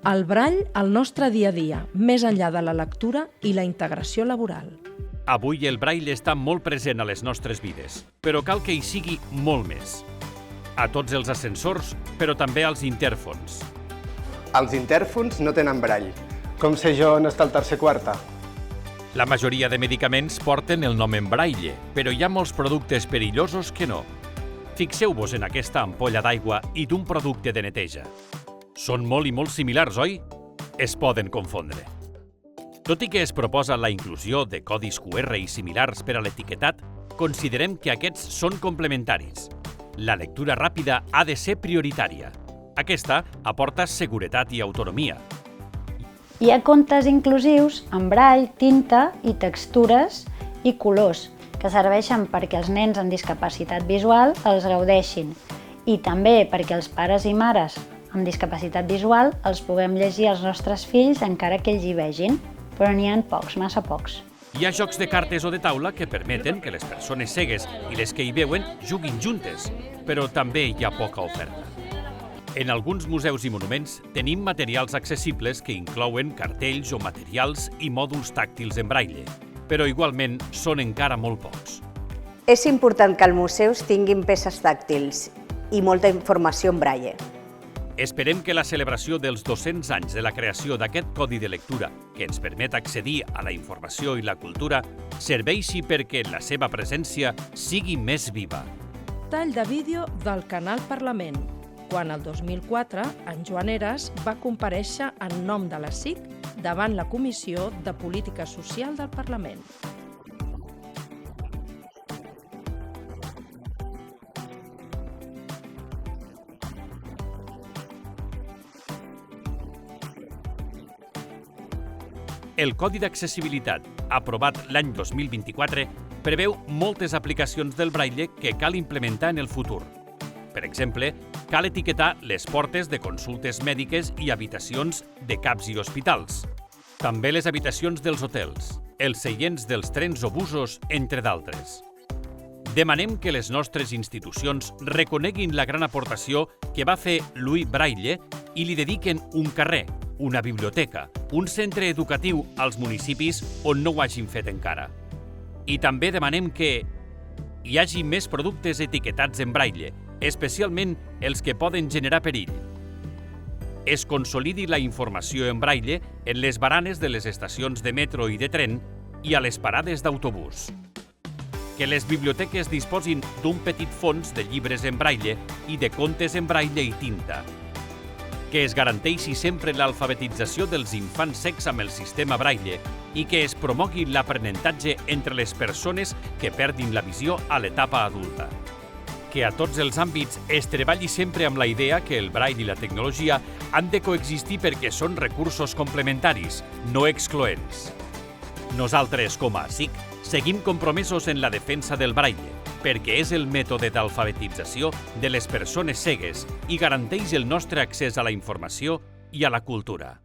El brall al nostre dia a dia, més enllà de la lectura i la integració laboral. Avui el braille està molt present a les nostres vides, però cal que hi sigui molt més. A tots els ascensors, però també als intèrfons. Els intèrfons no tenen brall. Com sé jo on està el tercer quarta? La majoria de medicaments porten el nom en braille, però hi ha molts productes perillosos que no. Fixeu-vos en aquesta ampolla d'aigua i d'un producte de neteja. Són molt i molt similars, oi? Es poden confondre. Tot i que es proposa la inclusió de codis QR i similars per a l'etiquetat, considerem que aquests són complementaris. La lectura ràpida ha de ser prioritària. Aquesta aporta seguretat i autonomia. Hi ha contes inclusius amb brall, tinta i textures i colors que serveixen perquè els nens amb discapacitat visual els gaudeixin i també perquè els pares i mares amb discapacitat visual els puguem llegir als nostres fills encara que ells hi vegin, però n'hi ha pocs, massa pocs. Hi ha jocs de cartes o de taula que permeten que les persones cegues i les que hi veuen juguin juntes, però també hi ha poca oferta. En alguns museus i monuments tenim materials accessibles que inclouen cartells o materials i mòduls tàctils en braille, però igualment són encara molt pocs. És important que els museus tinguin peces tàctils i molta informació en braille. Esperem que la celebració dels 200 anys de la creació d'aquest codi de lectura que ens permet accedir a la informació i la cultura serveixi perquè la seva presència sigui més viva. Tall de vídeo del canal Parlament, quan el 2004 en Joan Heras va comparèixer en nom de la SIC davant la Comissió de Política Social del Parlament. El Codi d'Accessibilitat, aprovat l'any 2024, preveu moltes aplicacions del braille que cal implementar en el futur. Per exemple, cal etiquetar les portes de consultes mèdiques i habitacions de CAPs i hospitals. També les habitacions dels hotels, els seients dels trens o busos, entre d'altres. Demanem que les nostres institucions reconeguin la gran aportació que va fer Louis Braille i li dediquen un carrer, una biblioteca, un centre educatiu als municipis on no ho hagin fet encara. I també demanem que hi hagi més productes etiquetats en braille, especialment els que poden generar perill. Es consolidi la informació en braille en les baranes de les estacions de metro i de tren i a les parades d'autobús. Que les biblioteques disposin d'un petit fons de llibres en braille i de contes en braille i tinta. Que es garanteixi sempre l'alfabetització dels infants cecs amb el sistema braille i que es promogui l'aprenentatge entre les persones que perdin la visió a l'etapa adulta. Que a tots els àmbits es treballi sempre amb la idea que el braille i la tecnologia han de coexistir perquè són recursos complementaris, no excloents. Nosaltres, com a SIC, seguim compromesos en la defensa del braille, perquè és el mètode d'alfabetització de les persones cegues i garanteix el nostre accés a la informació i a la cultura.